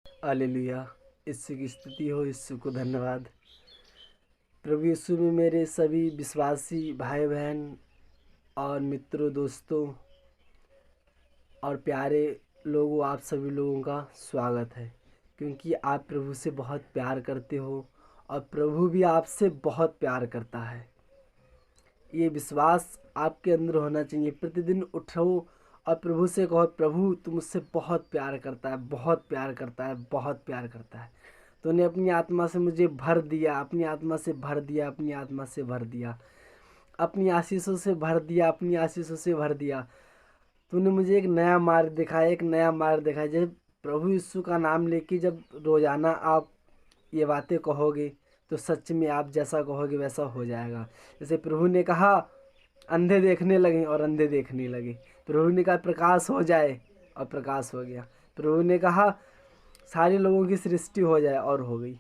Hallelujah. यीशु की स्तुति हो, यीशु को धन्यवाद। प्रभु यीशु में मेरे सभी विश्वासी भाई बहन और मित्रों, दोस्तों और प्यारे लोगों, आप सभी लोगों का स्वागत है, क्योंकि आप प्रभु से बहुत प्यार करते हो और प्रभु भी आपसे बहुत प्यार करता है। ये विश्वास आपके अंदर होना चाहिए। प्रतिदिन उठो और प्रभु से कहो, प्रभु तू मुझसे बहुत प्यार करता है, बहुत प्यार करता है, बहुत प्यार करता है। तूने अपनी आत्मा से मुझे भर दिया, अपनी आत्मा से भर दिया, अपनी आत्मा से भर दिया, अपनी आशीषों से भर दिया, अपनी आशीषों से भर दिया। तूने मुझे एक नया मार्ग दिखाया, एक नया मार्ग दिखाया। जब प्रभु यीशु का नाम लेके जब रोज़ाना आप ये बातें कहोगे तो सच में आप जैसा कहोगे वैसा हो जाएगा। जैसे प्रभु ने कहा अंधे देखने लगे और अंधे देखने लगे। प्रभु ने कहा प्रकाश हो जाए और प्रकाश हो गया। प्रभु ने कहा सारे लोगों की सृष्टि हो जाए और हो गई।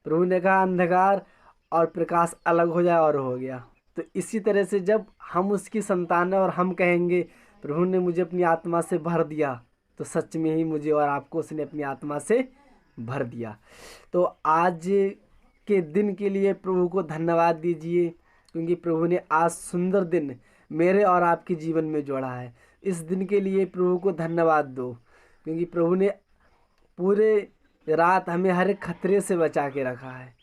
प्रभु ने कहा अंधकार और प्रकाश अलग हो जाए और हो गया। तो इसी तरह से जब हम उसकी संतान हैं और हम कहेंगे प्रभु ने मुझे अपनी आत्मा से भर दिया, तो सच में ही मुझे और आपको उसने अपनी आत्मा से भर दिया। तो आज के दिन के लिए प्रभु को धन्यवाद दीजिए, क्योंकि प्रभु ने आज सुंदर दिन मेरे और आपके जीवन में जोड़ा है। इस दिन के लिए प्रभु को धन्यवाद दो, क्योंकि प्रभु ने पूरे रात हमें हर एक खतरे से बचा के रखा है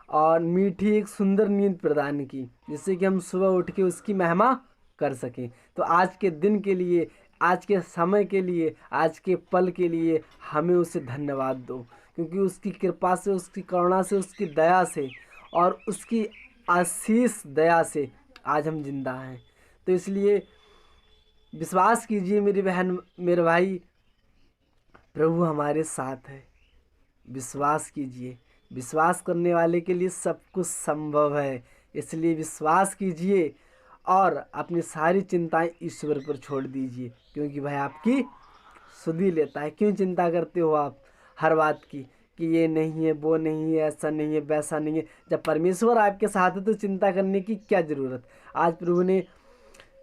और मीठी एक सुंदर नींद प्रदान की, जिससे कि हम सुबह उठ के उसकी महिमा कर सकें। तो आज के दिन के लिए, आज के समय के लिए, आज के पल के लिए हमें उसे धन्यवाद दो, क्योंकि उसकी कृपा से, उसकी करुणा से, उसकी दया से और उसकी आशीष दया से आज हम जिंदा हैं। तो इसलिए विश्वास कीजिए मेरी बहन, मेरे भाई, प्रभु हमारे साथ है। विश्वास कीजिए, विश्वास करने वाले के लिए सब कुछ संभव है। इसलिए विश्वास कीजिए और अपनी सारी चिंताएं ईश्वर पर छोड़ दीजिए, क्योंकि वह आपकी सुधि लेता है। क्यों चिंता करते हो आप हर बात की कि ये नहीं है, वो नहीं है, ऐसा नहीं है, वैसा नहीं है। जब परमेश्वर आपके साथ है तो चिंता करने की क्या ज़रूरत। आज प्रभु ने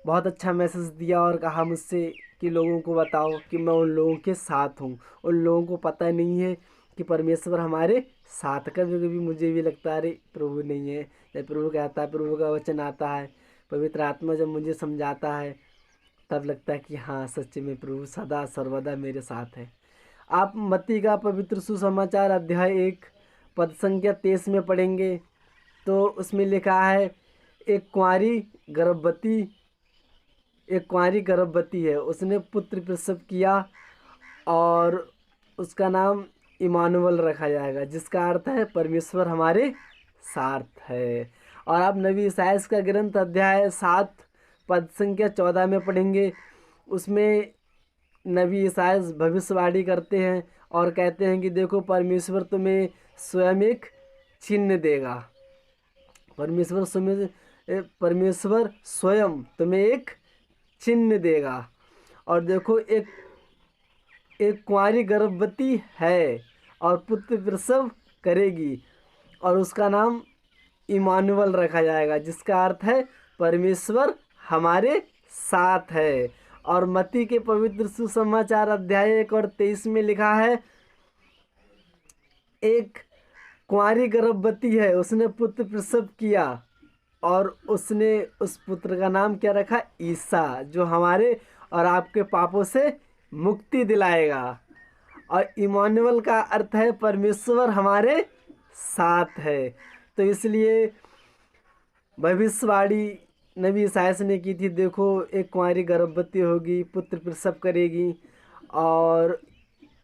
बहुत अच्छा मैसेज दिया और कहा मुझसे कि लोगों को बताओ कि मैं उन लोगों के साथ हूँ। उन लोगों को पता नहीं है कि परमेश्वर हमारे साथ। कभी कभी मुझे भी लगता है अरे प्रभु नहीं है। जब प्रभु कहता है, प्रभु का वचन आता है, पवित्र आत्मा जब मुझे समझाता है, तब लगता है कि हाँ सच में प्रभु सदा सर्वदा मेरे साथ है। आप मत्ती का पवित्र सुसमाचार अध्याय 1 पद संख्या 23 में पढ़ेंगे तो उसमें लिखा है गर्भवती एक कुंवारी गर्भवती है, उसने पुत्र प्रसव किया और उसका नाम इमानुएल रखा जाएगा, जिसका अर्थ है परमेश्वर हमारे साथ है। और आप नबी ईसाया का ग्रंथ अध्याय 7 पद संख्या 14 में पढ़ेंगे। उसमें नबी ईसाया भविष्यवाणी करते हैं और कहते हैं कि देखो परमेश्वर तुम्हें स्वयं एक चिन्ह देगा। परमेश्वर स्वयं तुम्हें एक चिन्ह देगा। और देखो एक कुंवारी गर्भवती है और पुत्र प्रसव करेगी और उसका नाम इमानुएल रखा जाएगा, जिसका अर्थ है परमेश्वर हमारे साथ है। और मत्ती के पवित्र सुसमाचार अध्याय 1 और 23 में लिखा है एक कुंवारी गर्भवती है, उसने पुत्र प्रसव किया और उसने उस पुत्र का नाम क्या रखा, ईसा, जो हमारे और आपके पापों से मुक्ति दिलाएगा। और इमानुएल का अर्थ है परमेश्वर हमारे साथ है। तो इसलिए भविष्यवाणी नबी ईसाया ने की थी, देखो एक कुंवारी गर्भवती होगी, पुत्र प्रसव करेगी और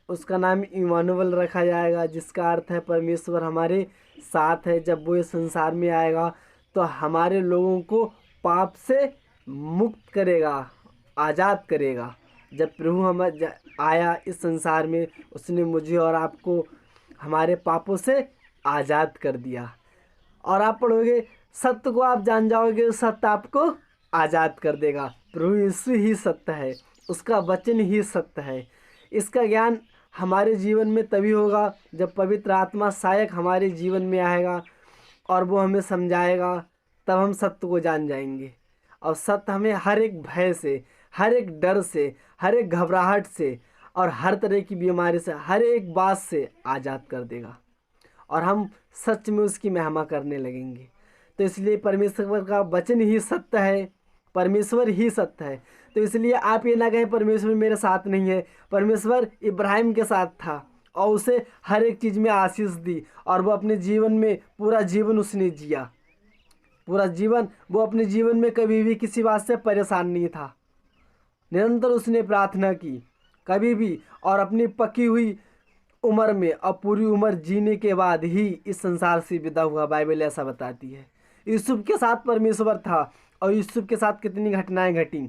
उसका नाम इमानुएल रखा जाएगा, जिसका अर्थ है परमेश्वर हमारे साथ है। जब वो इस संसार में आएगा तो हमारे लोगों को पाप से मुक्त करेगा, आज़ाद करेगा। जब प्रभु हम आया इस संसार में, उसने मुझे और आपको हमारे पापों से आज़ाद कर दिया। और आप पढ़ोगे सत्य को आप जान जाओगे, सत्य आपको आज़ाद कर देगा। प्रभु यीशु ही सत्य है, उसका वचन ही सत्य है। इसका ज्ञान हमारे जीवन में तभी होगा जब पवित्र आत्मा सहायक हमारे जीवन में आएगा और वो हमें समझाएगा, तब हम सत्य को जान जाएंगे। और सत्य हमें हर एक भय से, हर एक डर से, हर एक घबराहट से और हर तरह की बीमारी से, हर एक बात से आज़ाद कर देगा और हम सच में उसकी महिमा करने लगेंगे। तो इसलिए परमेश्वर का वचन ही सत्य है, परमेश्वर ही सत्य है। तो इसलिए आप ये ना कहें परमेश्वर मेरे साथ नहीं है। परमेश्वर इब्राहिम के साथ था और उसे हर एक चीज़ में आशीष दी और वो अपने जीवन में पूरा जीवन उसने जिया। पूरा जीवन वो अपने जीवन में कभी भी किसी बात से परेशान नहीं था। निरंतर उसने प्रार्थना की कभी भी, और अपनी पकी हुई उम्र में और पूरी उम्र जीने के बाद ही इस संसार से विदा हुआ। बाइबल ऐसा बताती है। यूसुफ के साथ परमेश्वर था और यूसुफ के साथ कितनी घटनाएं घटी,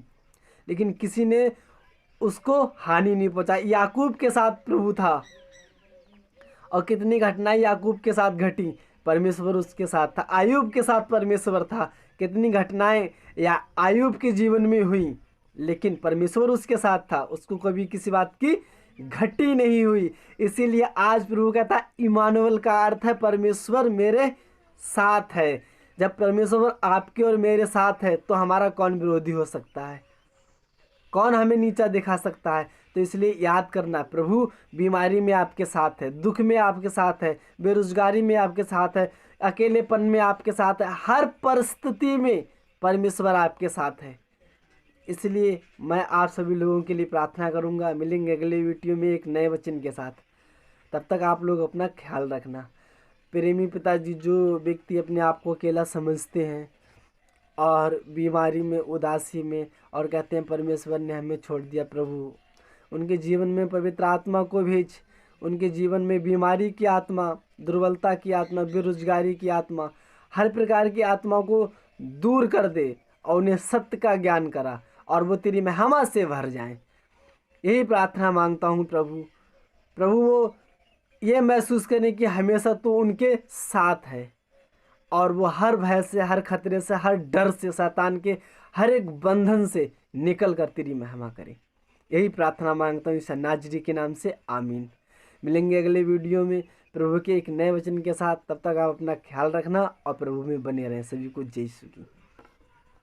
लेकिन किसी ने उसको हानि नहीं पहुंचाई। याकूब के साथ प्रभु था और कितनी घटनाएं याकूब के साथ घटी, परमेश्वर उसके साथ था। आयूब के साथ परमेश्वर था, कितनी घटनाएं या आयूब के जीवन में हुई, लेकिन परमेश्वर उसके साथ था, उसको कभी किसी बात की घटी नहीं हुई। इसीलिए आज प्रभु कहता है इमानुएल का अर्थ है परमेश्वर मेरे साथ है। जब परमेश्वर आपके और मेरे साथ है तो हमारा कौन विरोधी हो सकता है, कौन हमें नीचा दिखा सकता है। तो इसलिए याद करना, प्रभु बीमारी में आपके साथ है, दुख में आपके साथ है, बेरोजगारी में आपके साथ है, अकेलेपन में आपके साथ है, हर परिस्थिति में परमेश्वर आपके साथ है। इसलिए मैं आप सभी लोगों के लिए प्रार्थना करूंगा। मिलेंगे अगले वीडियो में एक नए वचन के साथ। तब तक आप लोग अपना ख्याल रखना। प्रेमी पिताजी, जो व्यक्ति अपने आप को अकेला समझते हैं और बीमारी में, उदासी में, और कहते हैं परमेश्वर ने हमें छोड़ दिया, प्रभु उनके जीवन में पवित्र आत्मा को भेज। उनके जीवन में बीमारी की आत्मा, दुर्बलता की आत्मा, बेरोजगारी की आत्मा, हर प्रकार की आत्मा को दूर कर दे और उन्हें सत्य का ज्ञान करा और वो तेरी महिमा से भर जाएं। यही प्रार्थना मांगता हूँ प्रभु। प्रभु वो ये महसूस करें कि हमेशा तो उनके साथ है और वो हर भय से, हर खतरे से, हर डर से, शैतान के हर एक बंधन से निकल कर तेरी महिमा करें। यही प्रार्थना मांगता हूँ ईसा नाजरी के नाम से, आमीन। मिलेंगे अगले वीडियो में प्रभु के एक नए वचन के साथ। तब तक आप अपना ख्याल रखना और प्रभु में बने रहें। सभी को जय श्री।